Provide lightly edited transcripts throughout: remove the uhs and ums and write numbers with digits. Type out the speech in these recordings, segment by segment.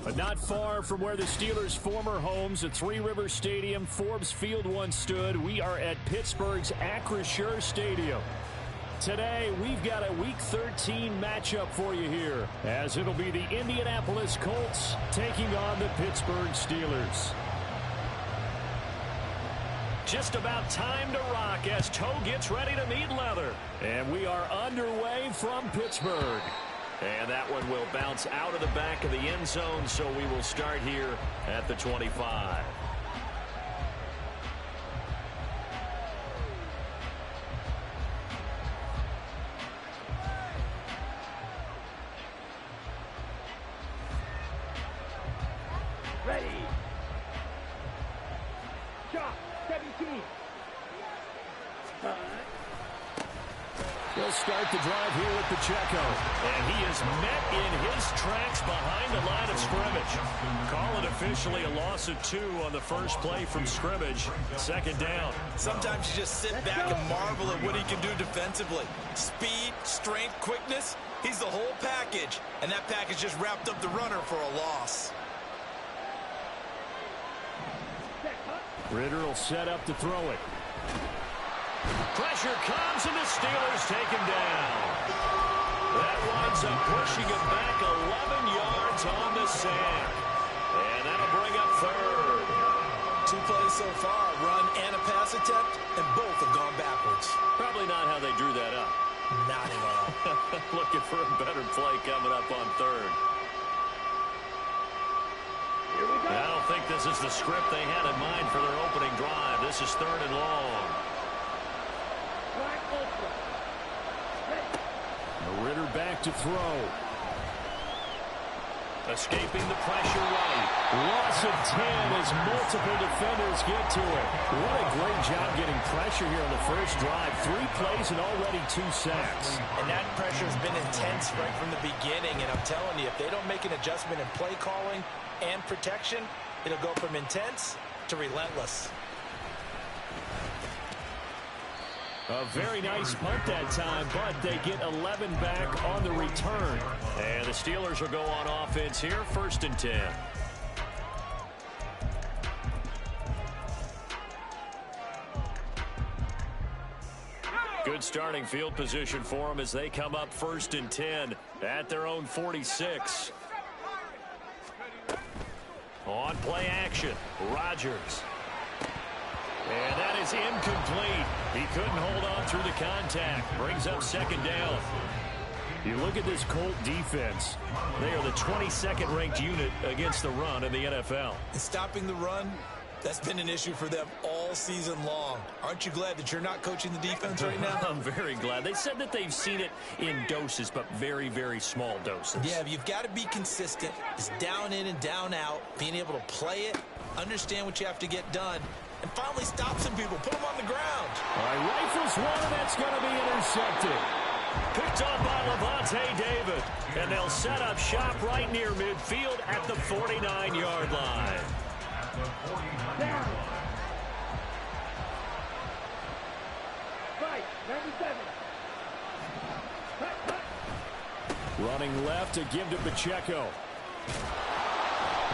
But not far from where the Steelers' former homes at Three Rivers Stadium, Forbes Field once stood, we are at Pittsburgh's Acrisure Stadium. Today, we've got a Week 13 matchup for you here, as it'll be the Indianapolis Colts taking on the Pittsburgh Steelers. Just about time to rock as toe gets ready to meet leather. And we are underway from Pittsburgh. And that one will bounce out of the back of the end zone, so we will start here at the 25. Ready. Shot. 17. He'll start the drive here with Pacheco. And he is met in his tracks behind the line of scrimmage. Call it officially a loss of 2 on the first play from scrimmage. Second down. Sometimes you just sit back and marvel at what he can do defensively. Speed, strength, quickness. He's the whole package. And that package just wrapped up the runner for a loss. Ritter will set up to throw it. Pressure comes, and the Steelers take him down. That winds up pushing him back 11 yards on the sack. And that'll bring up third. 2 plays so far, run and a pass attempt, and both have gone backwards. Probably not how they drew that up. Not at all. Looking for a better play coming up on third. Here we go. I don't think this is the script they had in mind for their opening drive. This is third and long. Ritter back to throw. Escaping the pressure right. Loss of 10 as multiple defenders get to it. What a great job getting pressure here on the first drive. 3 plays and already 2 sacks. And that pressure has been intense right from the beginning. And I'm telling you, if they don't make an adjustment in play calling and protection, it'll go from intense to relentless. A very nice punt that time, but they get 11 back on the return. And the Steelers will go on offense here, first and 10. Good starting field position for them as they come up first and 10 at their own 46. On play action, Rodgers. And that is incomplete. He couldn't hold on through the contact. Brings up second down. You look at this Colt defense. They are the 22nd ranked unit against the run in the NFL. And stopping the run, that's been an issue for them all season long. Aren't you glad that you're not coaching the defense right now? I'm very glad. They said that they've seen it in doses, but very, very small doses. Yeah, you've got to be consistent. It's down in and down out, being able to play it, understand what you have to get done, and finally stop some people, put them on the ground. All right, rifles one, and that's going to be intercepted. Picked up by Levante David, and they'll set up shop right near midfield at the 49-yard line. Down. 5, 97. Running left to give to Pacheco.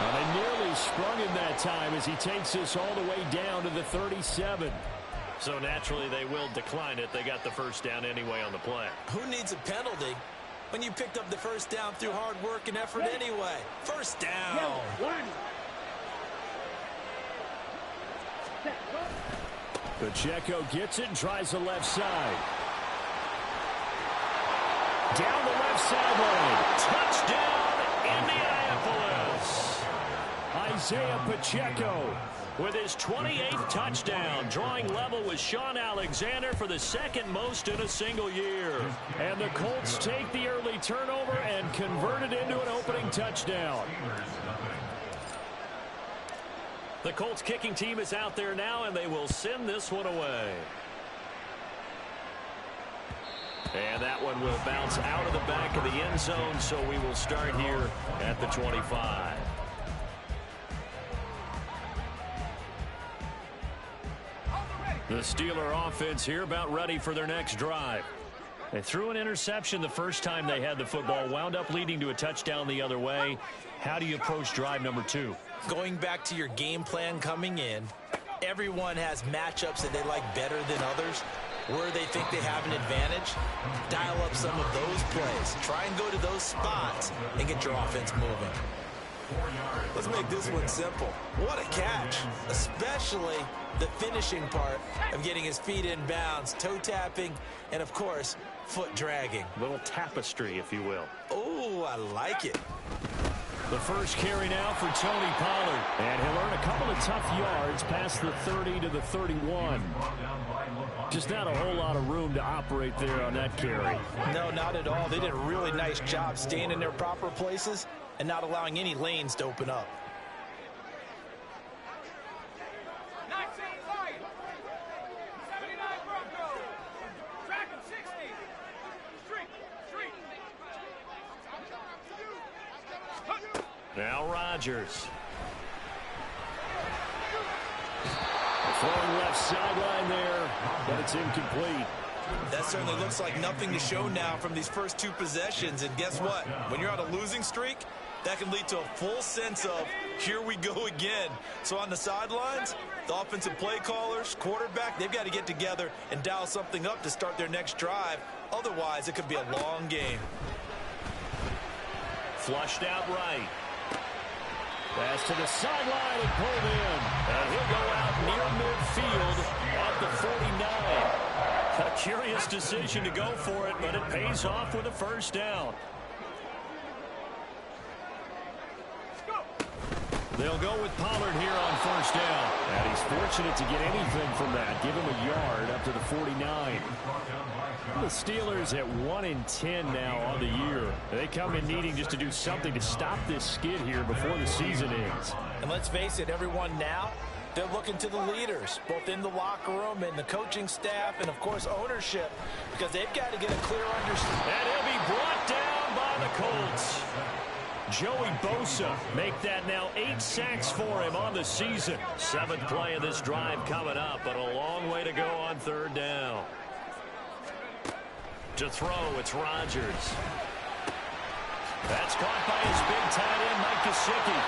And they nearly sprung him that time as he takes this all the way down to the 37. So naturally they will decline it. They got the first down anyway on the play. Who needs a penalty when you picked up the first down through hard work and effort anyway? First down. Pacheco gets it and tries the left side. Down the left sideline. Touchdown, Indianapolis. Isaiah Pacheco with his 28th touchdown, drawing level with Sean Alexander for the second most in a single year. And the Colts take the early turnover and convert it into an opening touchdown. The Colts kicking team is out there now, and they will send this one away. And that one will bounce out of the back of the end zone, so we will start here at the 25. The Steeler offense here about ready for their next drive. They threw an interception the first time they had the football, wound up leading to a touchdown the other way. How do you approach drive number 2? Going back to your game plan coming in, everyone has matchups that they like better than others. Where they think they have an advantage, dial up some of those plays. Try and go to those spots and get your offense moving. Let's make this one simple. What a catch, especially the finishing part of getting his feet in bounds, toe tapping, and of course, foot dragging. A little tapestry, if you will. Oh, I like it. The first carry now for Tony Pollard. And he'll earn a couple of tough yards past the 30 to the 31. Just not a whole lot of room to operate there on that carry. No, not at all. They did a really nice job staying in their proper places and not allowing any lanes to open up. Now Rodgers. Throwing left sideline there, but it's incomplete. That certainly looks like nothing to show now from these first 2 possessions. And guess what? When you're on a losing streak, that can lead to a full sense of, here we go again. So on the sidelines, the offensive play callers, quarterback, they've got to get together and dial something up to start their next drive. Otherwise, it could be a long game. Flushed out right. Pass to the sideline and pulled in. And he'll go out near midfield at the 49. A curious decision to go for it, but it pays off with a first down. They'll go with Pollard here on first down. And he's fortunate to get anything from that. Give him a yard up to the 49. The Steelers at 1-10 now on the year. They come in needing just to do something to stop this skid here before the season ends. And let's face it, everyone now, they're looking to the leaders, both in the locker room and the coaching staff and, of course, ownership, because they've got to get a clear understanding. And he'll be brought down by the Colts. Joey Bosa make that now 8 sacks for him on the season. 7th play of this drive coming up, but a long way to go on third down. To throw, it's Rodgers. That's caught by his big tight end, Mike Gesicki.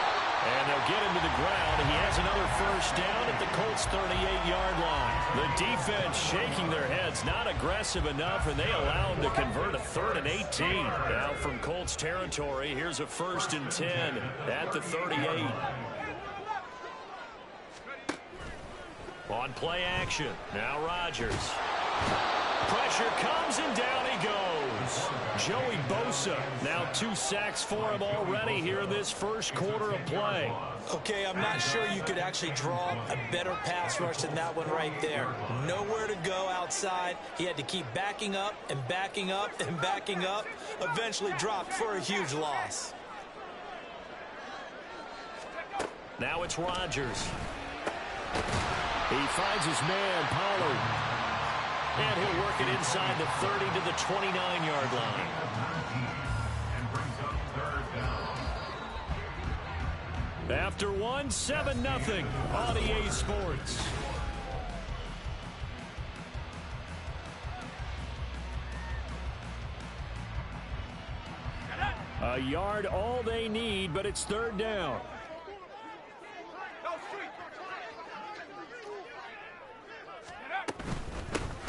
And they'll get him to the ground. He has another first down at the Colts' 38-yard line. The defense shaking their heads, not aggressive enough, and they allow him to convert a 3rd and 18. Now from Colts territory, here's a 1st and 10 at the 38. On play action, now Rodgers. Pressure comes and down he goes. Joey Bosa, now 2 sacks for him already here in this first quarter of play. Okay, I'm not sure you could actually draw a better pass rush than that one right there. Nowhere to go outside. He had to keep backing up and backing up and backing up. Eventually dropped for a huge loss. Now it's Rodgers. He finds his man, Pollard. And he'll work it inside the 30 to the 29-yard line. After 1, 7-0 on EA Sports. A yard all they need, but it's third down.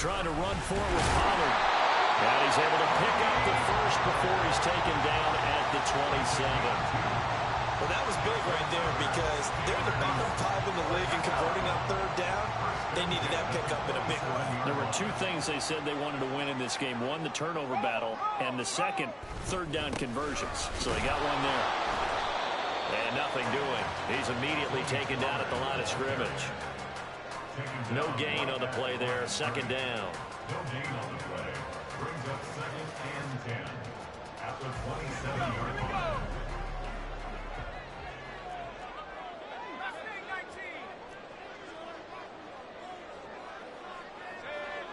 Trying to run forward with Pollard. And he's able to pick up the first before he's taken down at the 27. Well, that was big right there because they're the bottom 5 in the league in converting on third down. They needed that pickup in a big way. There were 2 things they said they wanted to win in this game. One, the turnover battle, and the second, third down conversions. So they got one there. And nothing doing. He's immediately taken down at the line of scrimmage. No gain on the play there. Second down. No gain on the play. Brings up 2nd and 10 at the 27-yard line.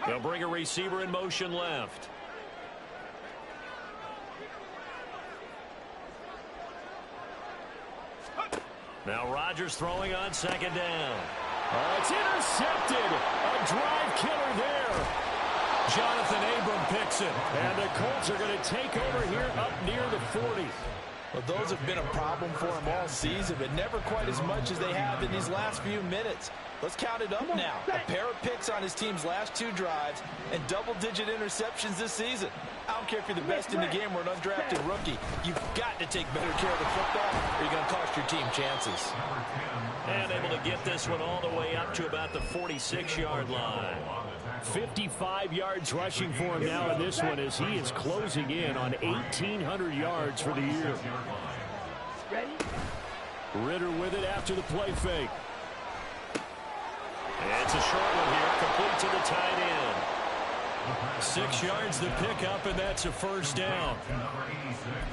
They'll bring a receiver in motion left. Now Rodgers throwing on second down. It's intercepted. A drive killer there. Jonathan Abram picks it. And the Colts are going to take over here up near the 40. Well, those have been a problem for him all season, but never quite as much as they have in these last few minutes. Let's count it up now. A pair of picks on his team's last 2 drives and double-digit interceptions this season. I don't care if you're the best in the game or an undrafted rookie. You've got to take better care of the football or you're going to cost your team chances. And able to get this one all the way up to about the 46-yard line. 55 yards rushing for him now in this one as he is closing in on 1,800 yards for the year. Ready? Ritter with it after the play fake. It's a short one here, complete to the tight end. 6 yards the pickup, and that's a first down.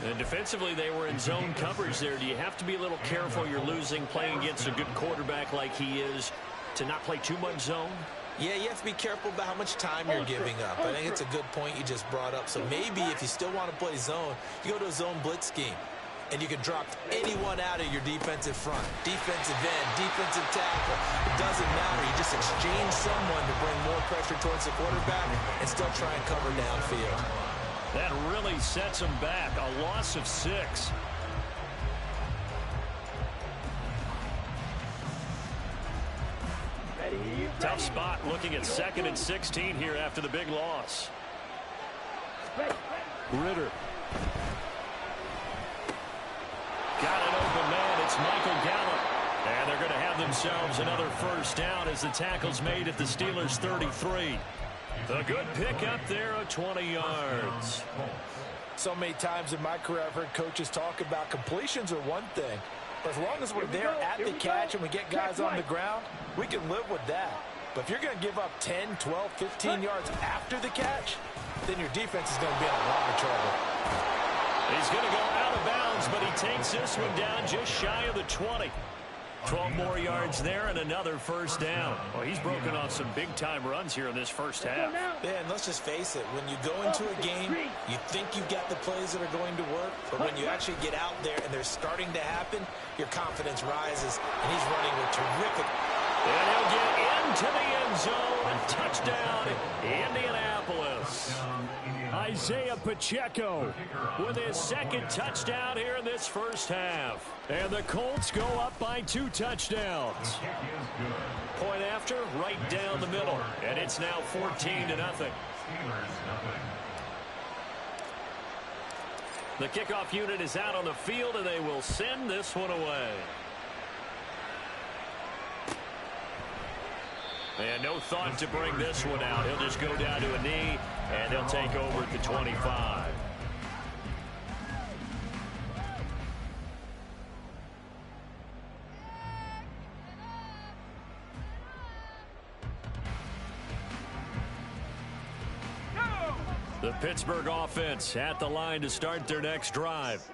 And defensively, they were in zone coverage there. Do you have to be a little careful you're losing playing against a good quarterback like he is to not play too much zone? Yeah, you have to be careful about how much time you're giving up. I think it's a good point you just brought up. So maybe if you still want to play zone, you go to a zone blitz scheme. And you can drop anyone out of your defensive front. Defensive end, defensive tackle. It doesn't matter. You just exchange someone to bring more pressure towards the quarterback and still try and cover downfield. That really sets them back. A loss of 6. Tough spot looking at 2nd and 16 here after the big loss. Ritter. Got an open man. It's Michael Gallup. And they're going to have themselves another first down as the tackle's made at the Steelers' 33. A good pickup there of 20 yards. So many times in my career I've heard coaches talk about completions are one thing. But as long as we're there at the catch and we get guys on the ground, we can live with that. But if you're going to give up 10, 12, 15 yards after the catch, then your defense is going to be in a lot of trouble. He's going to go out of bounds, but he takes this one down just shy of the 20. 12 more yards there and another first down. Well, he's broken off some big-time runs here in this first half. Yeah, and let's just face it. When you go into a game, you think you've got the plays that are going to work, but when you actually get out there and they're starting to happen, your confidence rises, and he's running with terrific. And he'll get into the end zone. Touchdown, Indianapolis. Isaiah Pacheco with his 2nd touchdown here in this first half. And the Colts go up by 2 touchdowns. Point after, right down the middle. And it's now 14-0. The kickoff unit is out on the field, and they will send this one away. And no thought to bring this one out. He'll just go down to a knee, and he'll take over at the 25. The Pittsburgh offense at the line to start their next drive.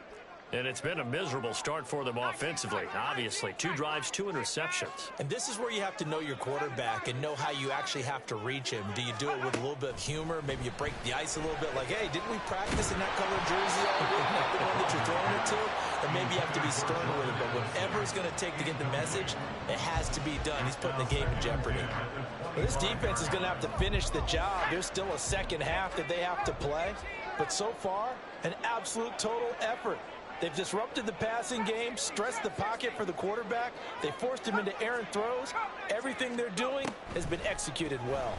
And it's been a miserable start for them offensively. Obviously, 2 drives, 2 interceptions. And this is where you have to know your quarterback and know how you actually have to reach him. Do you do it with a little bit of humor? Maybe you break the ice a little bit like, hey, didn't we practice in that colored jersey all week? Not the one that you're throwing it to? Or maybe you have to be stern with it. But whatever it's going to take to get the message, it has to be done. He's putting the game in jeopardy. Well, this defense is going to have to finish the job. There's still a second half that they have to play. But so far, an absolute total effort. They've disrupted the passing game, stressed the pocket for the quarterback. They forced him into errant throws. Everything they're doing has been executed well.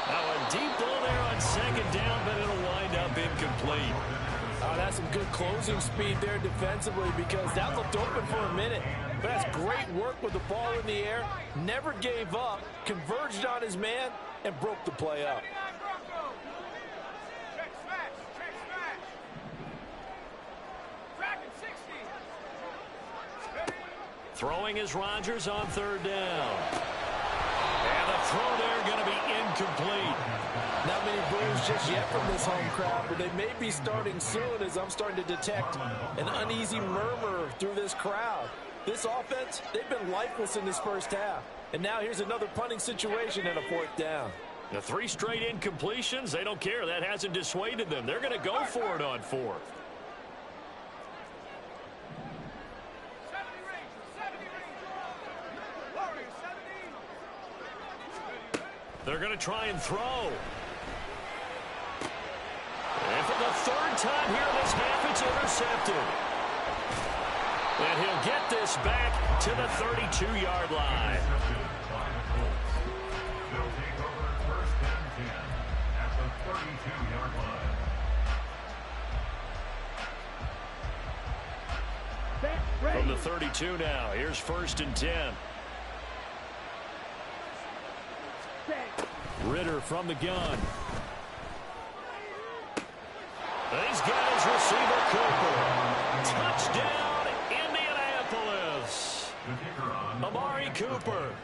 Now a deep ball there on 2nd down, but it'll wind up incomplete. Oh, that's some good closing speed there defensively because that looked open for a minute. But that's great work with the ball in the air. Never gave up, converged on his man, and broke the play up. Throwing is Rodgers on 3rd down. And the throw there going to be incomplete. Not many boos just yet from this home crowd, but they may be starting soon as I'm starting to detect an uneasy murmur through this crowd. This offense, they've been lifeless in this first half. And now here's another punting situation and a 4th down. The 3 straight incompletions, they don't care. That hasn't dissuaded them. They're going to go for it on 4th. They're going to try and throw. And for the third time here in this half, it's intercepted. And he'll get this back to the 32-yard line. They'll take over first and 10 at the 32-yard line. From the 32 now, here's first and 10. Ritter from the gun. He's got his receiver, Cooper. Touchdown, Indianapolis. Amari Cooper,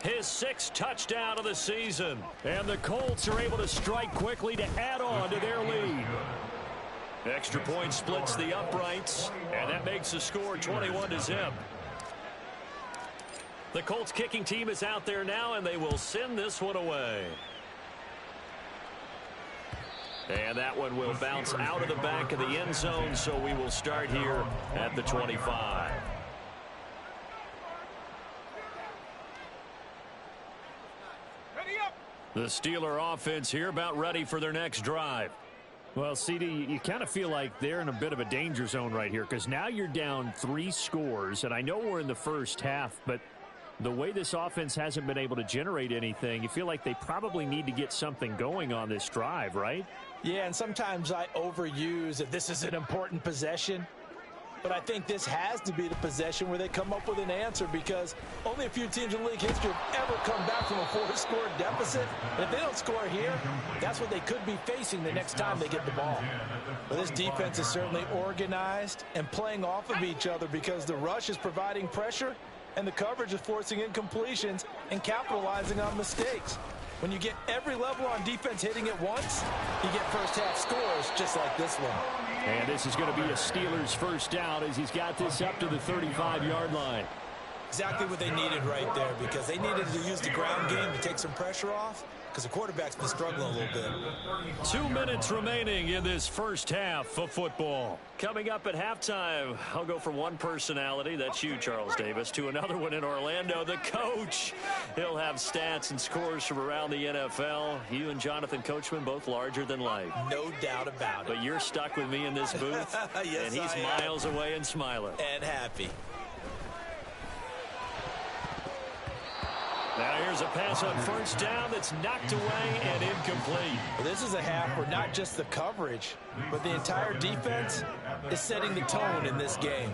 his 6th touchdown of the season. And the Colts are able to strike quickly to add on to their lead. Extra point splits the uprights, and that makes the score 21-0. The Colts kicking team is out there now, and they will send this one away. And that one will bounce out of the back of the end zone, so we will start here at the 25. The Steeler offense here about ready for their next drive. Well, CD, you kind of feel like they're in a bit of a danger zone right here because now you're down 3 scores, and I know we're in the first half, but the way this offense hasn't been able to generate anything, you feel like they probably need to get something going on this drive, right? Yeah, and sometimes I overuse that this is an important possession. But I think this has to be the possession where they come up with an answer because only a few teams in league history have ever come back from a 4-score deficit. And if they don't score here, that's what they could be facing the next time they get the ball. But this defense is certainly organized and playing off of each other because the rush is providing pressure and the coverage is forcing incompletions and capitalizing on mistakes. When you get every level on defense hitting at once, you get first-half scores just like this one. And this is going to be a Steelers first down as he's got this up to the 35-yard line. Exactly what they needed right there because they needed to use the ground game to take some pressure off because the quarterback's been struggling a little bit. 2 minutes remaining in this first half of football. Coming up at halftime, I'll go from one personality, that's you, Charles Davis, to another one in Orlando, the coach. He'll have stats and scores from around the NFL. You and Jonathan Coachman both larger than life. No doubt about it. But you're stuck with me in this booth, yes, and he's miles away and smiling. And happy. Now here's a pass on first down that's knocked away and incomplete. Well, this is a half where not just the coverage, but the entire defense is setting the tone in this game.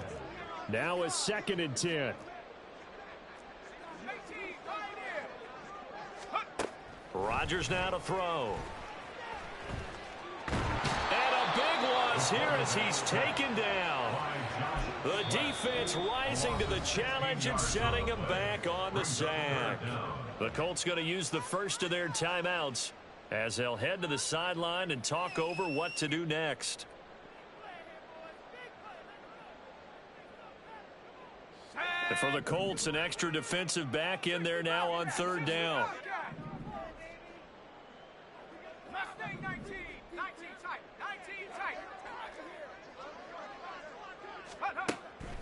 Now a 2nd and 10. Rodgers now to throw. And a big loss here as he's taken down. The defense rising to the challenge and setting him back on the sack. The Colts going to use the first of their timeouts as they'll head to the sideline and talk over what to do next. And for the Colts, an extra defensive back in there now on 3rd down.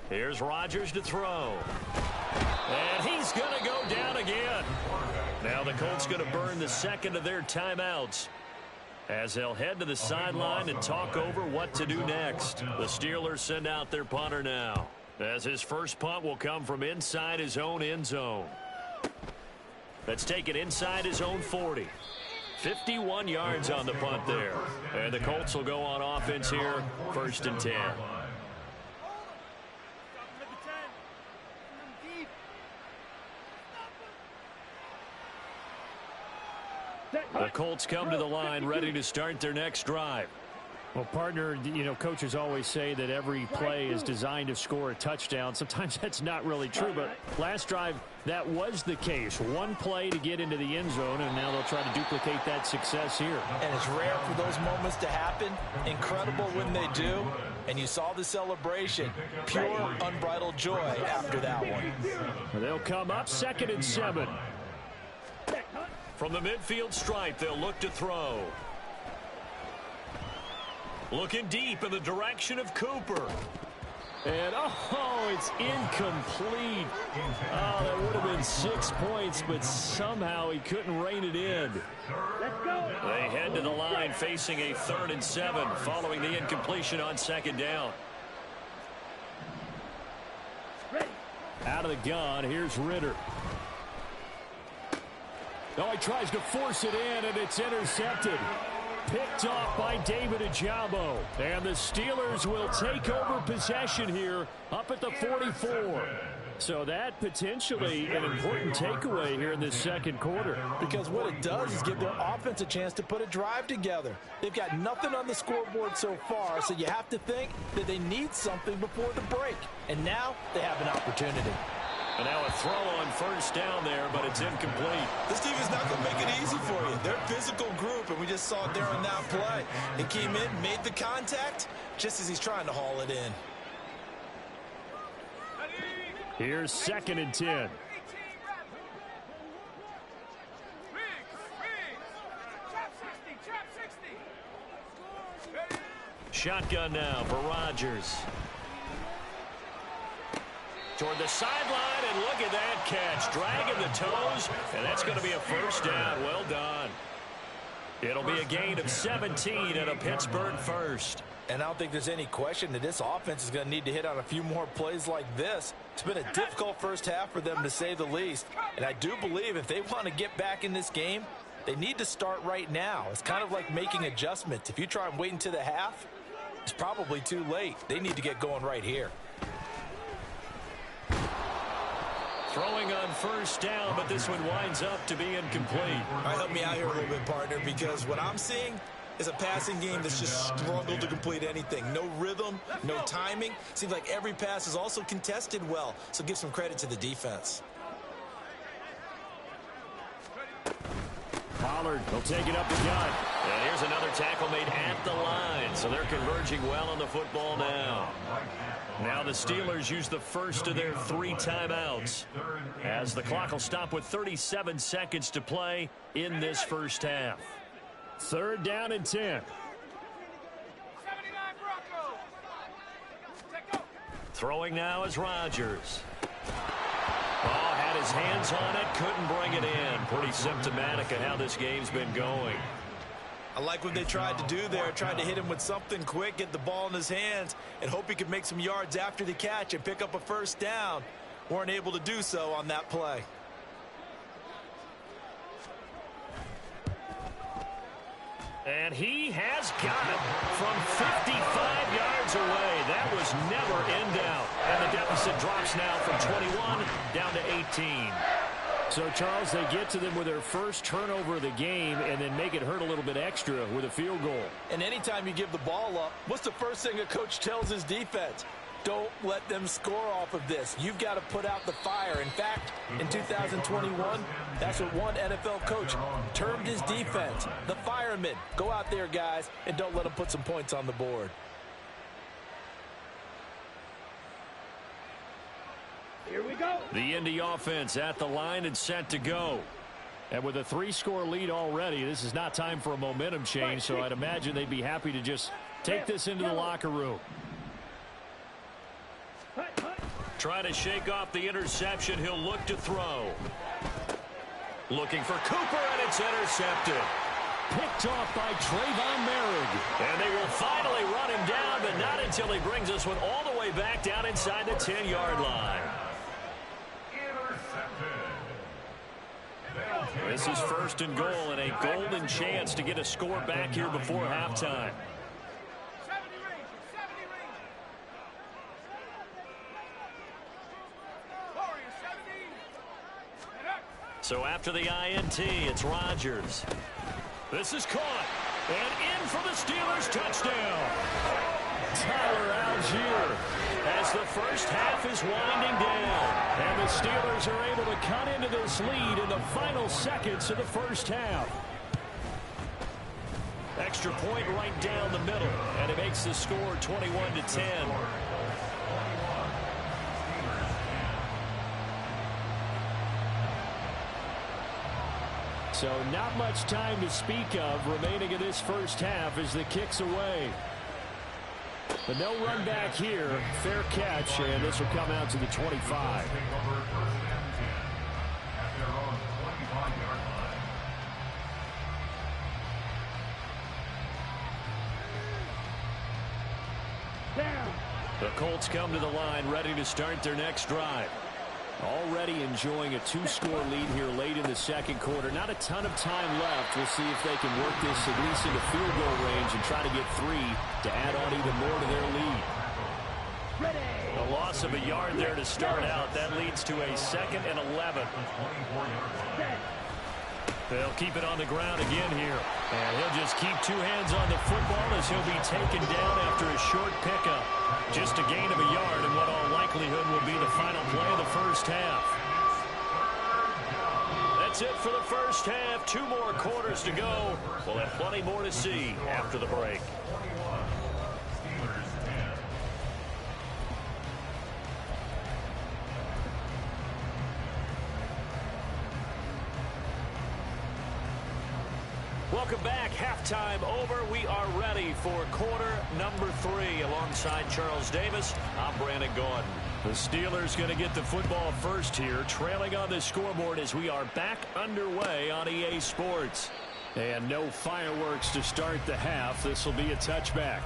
Here's Rodgers to throw. And he's going to go down again. Now the Colts going to burn the 2nd of their timeouts as they'll head to the sideline and talk over what to do next. The Steelers send out their punter now as his first punt will come from inside his own end zone. That's taken inside his own 40. 51 yards on the punt there. And the Colts will go on offense here, 1st and 10. The Colts come to the line ready to start their next drive. Well, partner, you know, coaches always say that every play is designed to score a touchdown. Sometimes that's not really true, but last drive, that was the case. One play to get into the end zone, and now they'll try to duplicate that success here. And it's rare for those moments to happen. Incredible when they do. And you saw the celebration. Pure, unbridled joy after that one. They'll come up 2nd and 7. From the midfield stripe, they'll look to throw. Looking deep in the direction of Cooper. And, oh, it's incomplete. Oh, that would have been 6 points, but somehow he couldn't rein it in. They head to the line facing a 3rd and 7 following the incompletion on 2nd down. Out of the gun, here's Ritter. Oh, he tries to force it in, and it's intercepted. Picked off by David Ojabo. And the Steelers will take over possession here up at the 44. So that potentially an important takeaway here in this 2nd quarter. Because what it does is give their offense a chance to put a drive together. They've got nothing on the scoreboard so far, so you have to think that they need something before the break. And now they have an opportunity. And now a throw on 1st down there, but it's incomplete. This team is not going to make it easy for you. They're a physical group, and we just saw it there on that play. He came in, made the contact, just as he's trying to haul it in. Here's 2nd and 10. Shotgun now for Rodgers. Toward the sideline, and look at that catch. Dragging the toes, and that's going to be a 1st down. Well done. It'll be a gain of 17 and a Pittsburgh 1st. And I don't think there's any question that this offense is going to need to hit on a few more plays like this. It's been a difficult first half for them, to say the least. And I do believe if they want to get back in this game, they need to start right now. It's kind of like making adjustments. If you try and wait until the half, it's probably too late. They need to get going right here. Throwing on 1st down, but this one winds up to be incomplete. All right, help me out here a little bit, partner, because what I'm seeing is a passing game that's just struggled to complete anything. No rhythm, no timing. Seems like every pass is also contested well, so give some credit to the defense. Pollard will take it up the gut. And here's another tackle made at the line, so they're converging well on the football now. Now the Steelers use the first of their 3 timeouts, as the clock will stop with 37 seconds to play in this first half. 3rd down and 10. Throwing now is Rodgers. Oh, had his hands on it, couldn't bring it in. Pretty symptomatic of how this game's been going. I like what they tried to do there. Tried to hit him with something quick, get the ball in his hands, and hope he could make some yards after the catch and pick up a 1st down. Weren't able to do so on that play. And he has got it from 55 yards away. That was never in doubt. And the deficit drops now from 21 down to 18. So, Charles, they get to them with their first turnover of the game and then make it hurt a little bit extra with a field goal. And anytime you give the ball up, what's the first thing a coach tells his defense? Don't let them score off of this. You've got to put out the fire. In fact, in 2021, that's what one NFL coach termed his defense, the firemen. Go out there, guys, and don't let them put some points on the board. Here we go. The Indy offense at the line and set to go. And with a 3-score lead already, this is not time for a momentum change, so I'd imagine they'd be happy to just take this into the locker room. Trying to shake off the interception. He'll look to throw. Looking for Cooper, and it's intercepted. Picked off by Trayvon Merrick. And they will finally run him down, but not until he brings us one all the way back down inside the 10-yard line. This is 1st and goal and a golden chance to get a score back here before halftime. So after the INT, it's Rodgers. This is caught. And in for the Steelers touchdown. Tyler Algier as the first half is winding down. And the Steelers are able to cut into this lead in the final seconds of the first half. Extra point right down the middle. And it makes the score 21-10. So not much time to speak of remaining in this first half as the kick's away. But no run back here. Fair catch, and this will come out to the 25. The Colts come to the line ready to start their next drive. Already enjoying a 2-score lead here late in the second quarter. Not a ton of time left. We'll see if they can work this at least into field goal range and try to get 3 to add on even more to their lead. A loss of a yard there to start out. That leads to a 2nd and 11. They'll keep it on the ground again here. And he'll just keep 2 hands on the football as he'll be taken down after a short pickup. Just a gain of a yard in what all likelihood will be the final play of the first half. That's it for the first half. 2 more quarters to go. We'll have plenty more to see after the break. Welcome back. Halftime over. We are ready for quarter number 3. Alongside Charles Davis, I'm Brandon Gordon. The Steelers going to get the football first here, trailing on the scoreboard as we are back underway on EA Sports. And no fireworks to start the half. This will be a touchback.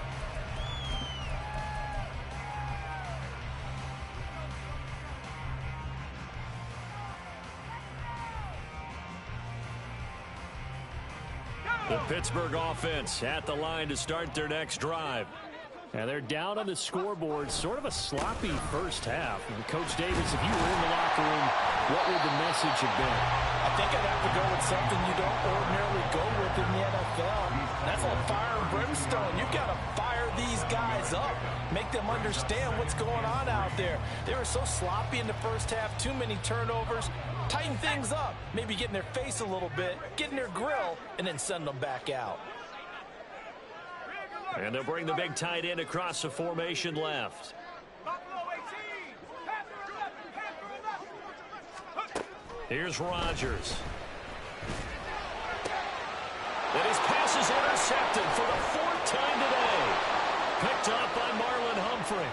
The Pittsburgh offense at the line to start their next drive. And they're down on the scoreboard. Sort of a sloppy first half. And Coach Davis, if you were in the locker room, what would the message have been? I think I'd have to go with something you don't ordinarily go with in the NFL. That's like fire and brimstone. You've got to fire these guys up. Make them understand what's going on out there. They were so sloppy in the first half. Too many turnovers. Tighten things up. Maybe get in their face a little bit. Get in their grill. And then send them back out. And they'll bring the big tight end across the formation left. Here's Rodgers. And his pass is intercepted for the 4th time today. Picked up by Marlon Humphrey.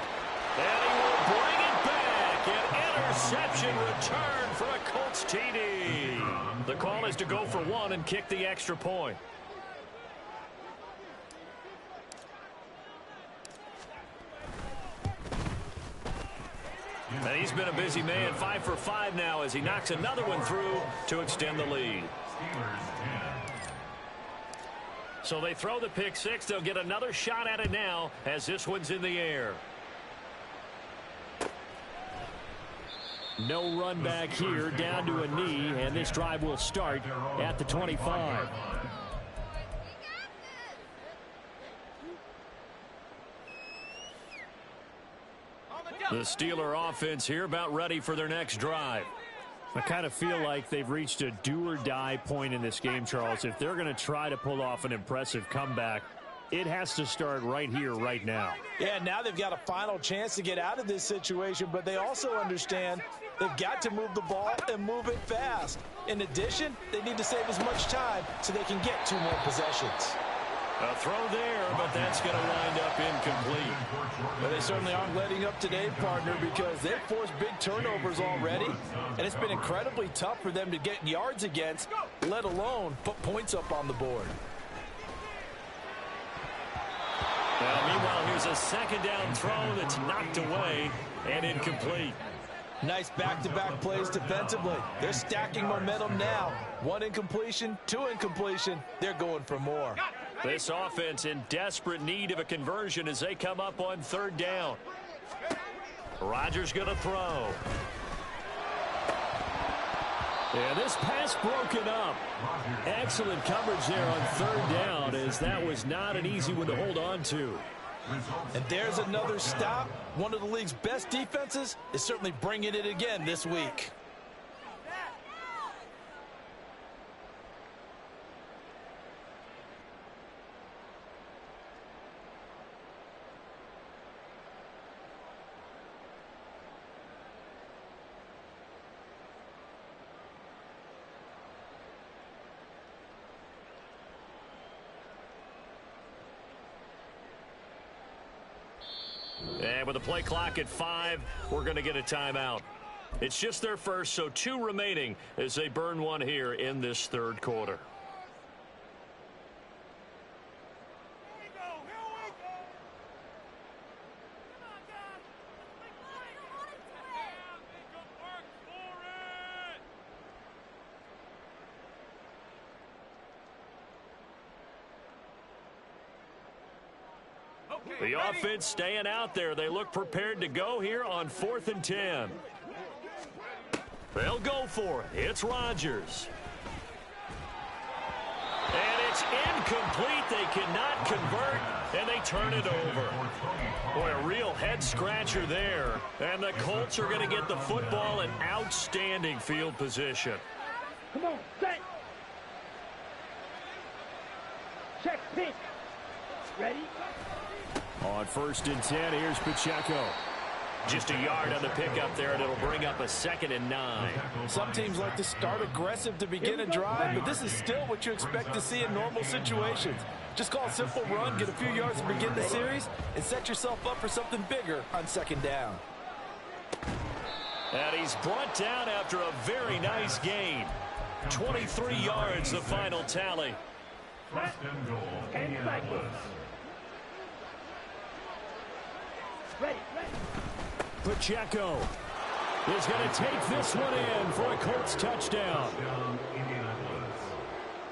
And he will bring it back. An interception return for a Colts TD. The call is to go for 1 and kick the extra point. And he's been a busy man, 5 for 5 now as he knocks another one through to extend the lead. So they throw the pick 6. They'll get another shot at it now as this one's in the air. No run back here, down to a knee, and this drive will start at the 25. The Steeler offense here about ready for their next drive. I kind of feel like they've reached a do-or-die point in this game, Charles. If they're going to try to pull off an impressive comeback, it has to start right here, right now. Yeah, now they've got a final chance to get out of this situation, but they also understand they've got to move the ball and move it fast. In addition, they need to save as much time so they can get 2 more possessions. A throw there, but that's going to wind up incomplete. But they certainly aren't letting up today, partner, because they've forced big turnovers already, and it's been incredibly tough for them to get yards against, let alone put points up on the board. Well, meanwhile, here's a 2nd down throw that's knocked away and incomplete. Nice back-to-back plays defensively. They're stacking momentum now. 1 incompletion, 2 incompletion. They're going for more. This offense in desperate need of a conversion as they come up on 3rd down. Rodgers going to throw. And this pass broken up. Excellent coverage there on 3rd down as that was not an easy one to hold on to. And there's another stop. One of the league's best defenses is certainly bringing it again this week. And with the play clock at 5, we're going to get a timeout. It's just their first, so 2 remaining as they burn one here in this third quarter. The offense staying out there. They look prepared to go here on 4th and 10. They'll go for it. It's Rodgers. And it's incomplete. They cannot convert, and they turn it over. Boy, a real head-scratcher there. And the Colts are going to get the football in outstanding field position. Come on, set. Check, pitch. Ready? On 1st and 10, here's Pacheco. Just a yard on the pickup there, and it'll bring up a 2nd and 9. Some teams like to start aggressive to begin a drive, but this is still what you expect to see in normal situations. Just call a simple run, get a few yards to begin the series, and set yourself up for something bigger on 2nd down. And he's brought down after a very nice gain. 23 yards, the final tally. First and goal, Indianapolis. Ready, ready. Pacheco is going to take this one in for a Colts touchdown.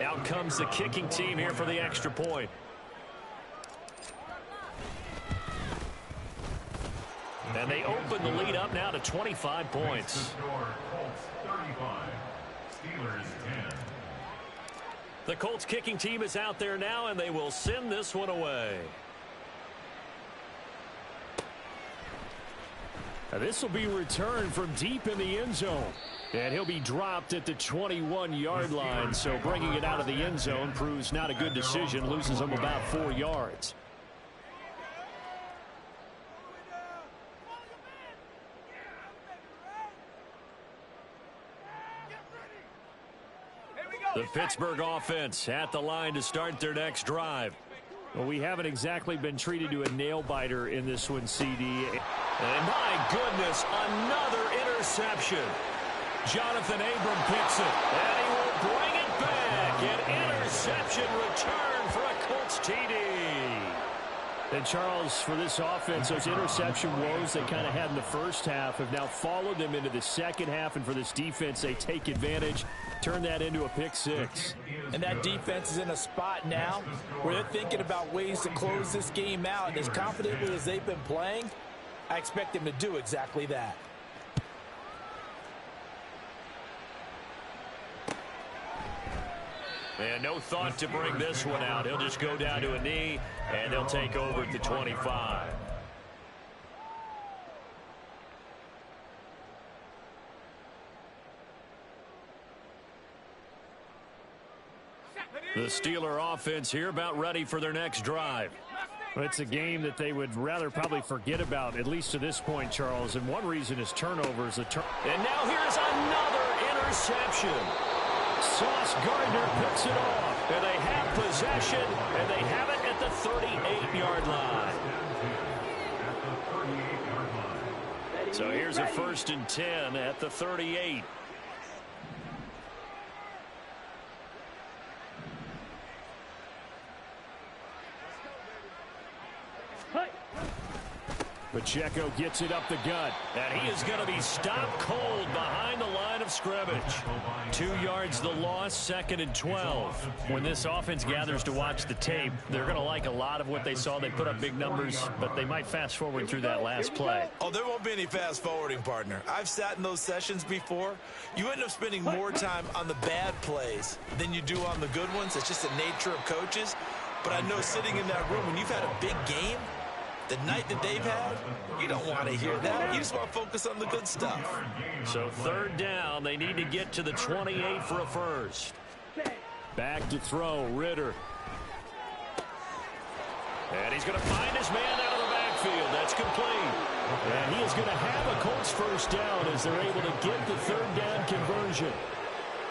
Out comes the kicking team here for the extra point. And they open the lead up now to 25 points. The Colts kicking team is out there now, and they will send this one away. Now this will be returned from deep in the end zone. And he'll be dropped at the 21-yard line. So bringing it out of the end zone proves not a good decision. Loses him about 4 yards. The Pittsburgh offense at the line to start their next drive. Well, we haven't exactly been treated to a nail-biter in this one, CD. And my goodness, another interception. Jonathan Abram picks it, and he will bring it back. An interception return for a Colts TD. And Charles, for this offense, those interception woes they kind of had in the first half have now followed them into the second half. And for this defense, they take advantage, turn that into a pick 6. And that defense is in a spot now where they're thinking about ways to close this game out. And as confidently as they've been playing, I expect them to do exactly that. And no thought to bring this one out. He'll just go down to a knee, and they'll take over at the 25. The Steeler offense here about ready for their next drive. Well, it's a game that they would rather probably forget about, at least to this point, Charles. And one reason is turnovers. And now here's another interception. Sauce Gardner picks it off, and they have possession, and they have it at the 38-yard line. So here's a 1st and 10 at the 38. Pacheco gets it up the gut. And he is going to be stopped cold behind the line of scrimmage. 2 yards the loss, 2nd and 12. When this offense gathers to watch the tape, they're going to like a lot of what they saw. They put up big numbers, but they might fast forward through that last play. Oh, there won't be any fast forwarding, partner. I've sat in those sessions before. You end up spending more time on the bad plays than you do on the good ones. It's just the nature of coaches. But I know sitting in that room, when you've had a big game, the night that they've had, you don't want to hear that. You just want to focus on the good stuff. So 3rd down, they need to get to the 28 for a first. Back to throw, Ritter. And he's going to find his man out of the backfield. That's complete. And he is going to have a Colts 1st down as they're able to get the 3rd down conversion.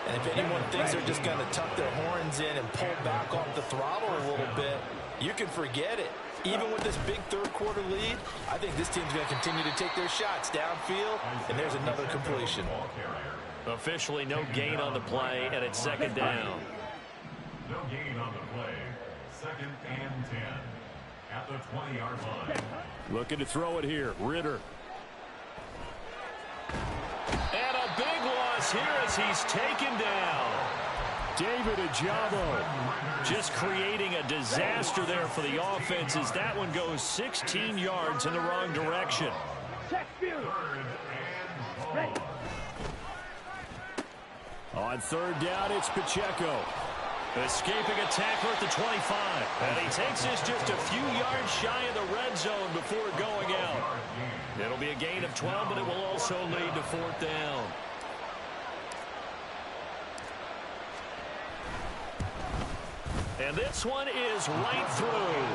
And if anyone thinks they're just going to tuck their horns in and pull back off the throttle a little bit, you can forget it. Even with this big third-quarter lead, I think this team's going to continue to take their shots downfield, and there's another completion. Officially no gain on the play, and it's second down. No gain on the play. Second and 10 at the 20-yard line. Looking to throw it here. Ritter. And a big loss here as he's taken down. David Ajabo Just creating a disaster there for the offense as that one goes 16 yards in the wrong direction. Check field. Ready. On third down, it's Pacheco. Escaping a tackler at the 25. And he takes this just a few yards shy of the red zone before going out. It'll be a gain of 12, but it will also lead to fourth down. And this one is right through.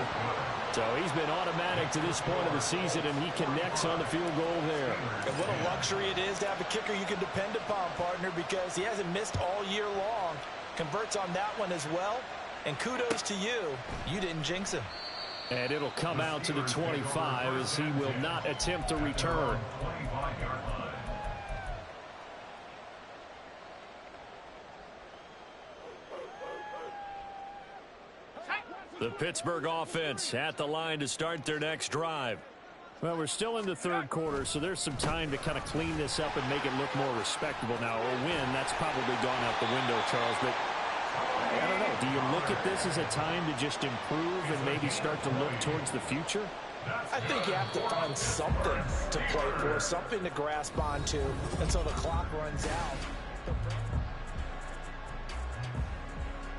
So he's been automatic to this point of the season, and he connects on the field goal there. And what a luxury it is to have a kicker you can depend upon, partner, because he hasn't missed all year long. Converts on that one as well. And kudos to you. You didn't jinx him. And it'll come out to the 25 as he will not attempt to return. The Pittsburgh offense at the line to start their next drive. Well, we're still in the third quarter, so there's some time to kind of clean this up and make it look more respectable now. A win, that's probably gone out the window, Charles, but I don't know. Do you look at this as a time to just improve and maybe start to look towards the future? I think you have to find something to play for, something to grasp onto until the clock runs out.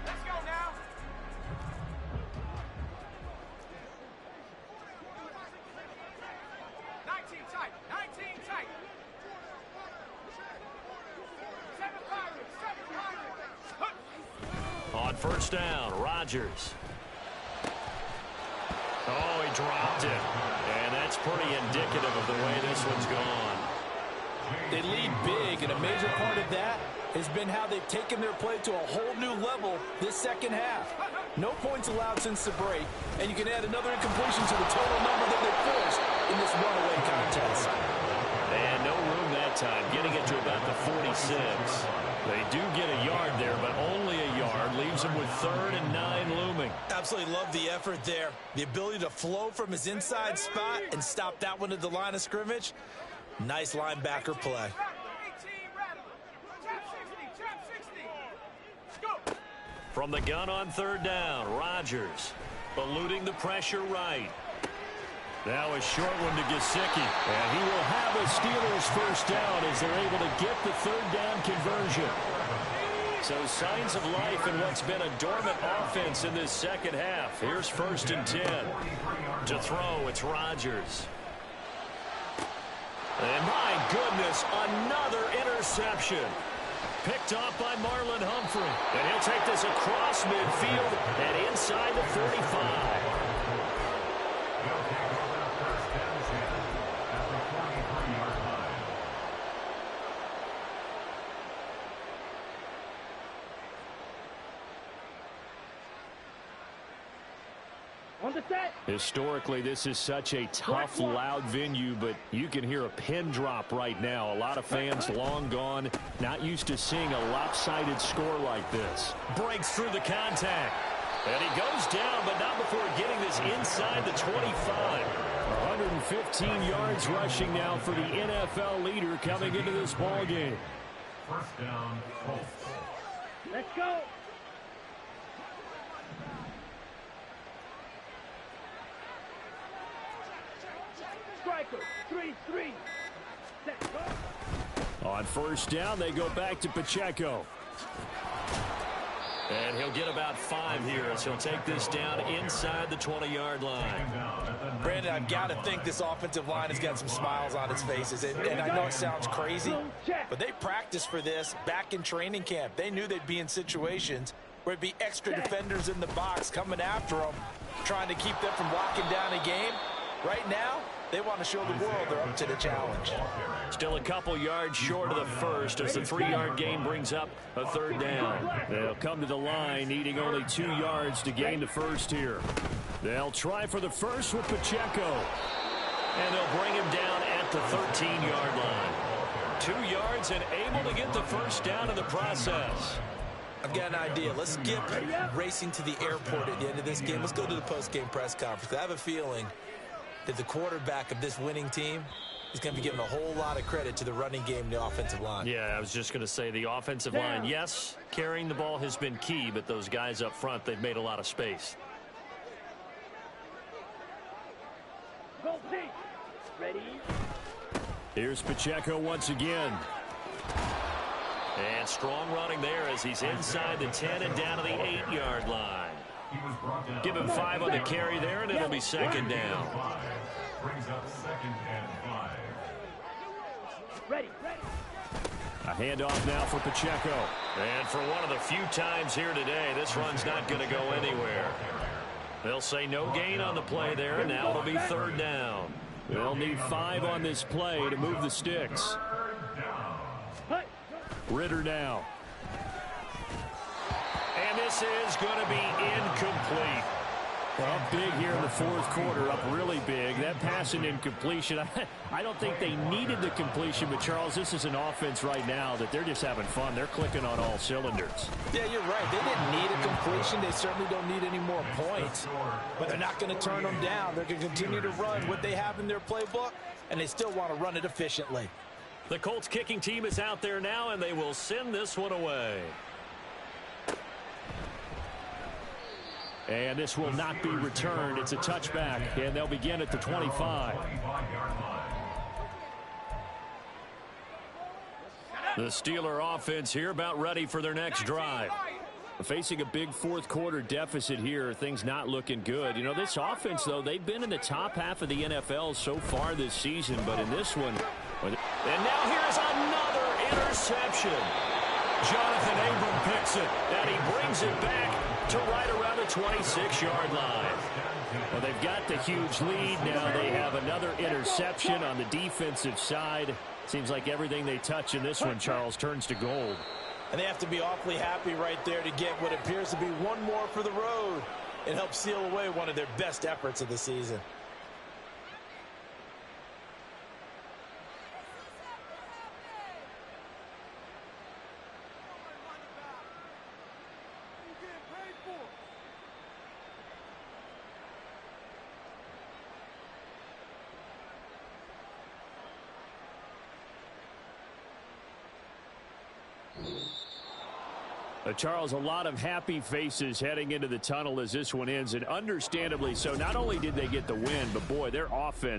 Let's go now. Nineteen tight. 7-5. On first down, Rodgers. Oh, he dropped it. And that's pretty indicative of the way this one's gone. They lead big, and a major part of that has been how they've taken their play to a whole new level this second half. No points allowed since the break, and you can add another incompletion to the total number that they forced in this runaway contest. And no room that time, getting it to about the 46. They do get a yard there, but only a yard. Leaves them with 3rd and 9 looming. Absolutely love the effort there. The ability to flow from his inside spot and stop that one at the line of scrimmage. Nice linebacker play. 18 rattle. Trap 60. Go. From the gun on third down, Rodgers eluding the pressure right. Now a short one to Gesicki. And he will have a Steelers first down as they're able to get the third down conversion. So signs of life in what's been a dormant offense in this second half. Here's 1st and 10. To throw, it's Rodgers. And my goodness, another interception. Picked off by Marlon Humphrey. And he'll take this across midfield and inside the 45. On the set. Historically, this is such a tough, loud venue, but you can hear a pin drop right now. A lot of fans long gone, not used to seeing a lopsided score like this. Breaks through the contact. And he goes down, but not before getting this inside the 25. 115 yards rushing now for the NFL leader coming into this ball game. First down, Colts. Let's go. Striker. 3-3. Set. Go. On first down, they go back to Pacheco. And he'll get about 5 here as he'll take this down inside the 20-yard line. Brandon, I've got to think this offensive line has got some smiles on its faces. And I know it sounds crazy, but they practiced for this back in training camp. They knew they'd be in situations where it'd be extra defenders in the box coming after them, trying to keep them from locking down a game. Right now, They want to show the world they're up to the challenge. Still a couple yards short of the first as the 3-yard gain brings up a third down. They'll come to the line needing only 2 yards to gain the first here. They'll try for the first with Pacheco. And they'll bring him down at the 13-yard line. 2 yards and able to get the first down in the process. I've got an idea. Let's skip racing to the airport at the end of this game. Let's go to the post-game press conference. I have a feeling that the quarterback of this winning team is going to be giving a whole lot of credit to the running game and the offensive line. Yeah, I was just going to say the offensive line, yes, carrying the ball has been key, but those guys up front, they've made a lot of space. Go team. Ready? Here's Pacheco once again. And strong running there as he's inside the 10 and down to the 8-yard line. Give him 5 on the carry there, and it'll be second down. Brings up 2nd and 5. Ready. A handoff now for Pacheco. And for one of the few times here today, this run's not going to go anywhere. They'll say no gain on the play there, and now it'll be third down. They'll need 5 on this play to move the sticks. Ritter now. And this is going to be incomplete. Up big here in the fourth quarter, up really big. That pass and incompletion, I don't think they needed the completion, but Charles, this is an offense right now that they're just having fun. They're clicking on all cylinders. Yeah, you're right. They didn't need a completion. They certainly don't need any more points. But they're not going to turn them down. They're going to continue to run what they have in their playbook, and they still want to run it efficiently. The Colts kicking team is out there now, and they will send this one away. And this will not be returned. It's a touchback, and they'll begin at the 25. The Steeler offense here about ready for their next drive. Facing a big fourth quarter deficit here, things not looking good. You know, this offense, though, they've been in the top half of the NFL so far this season, but in this one... And now here's another interception. Jonathan Abram picks it, and he brings it back to right around the 26-yard line. Well, they've got the huge lead. Now they have another interception on the defensive side. Seems like everything they touch in this one, Charles, turns to gold. And they have to be awfully happy right there to get what appears to be one more for the road and help seal away one of their best efforts of the season. Charles, a lot of happy faces heading into the tunnel as this one ends, and understandably so. Not only did they get the win, but boy, their offense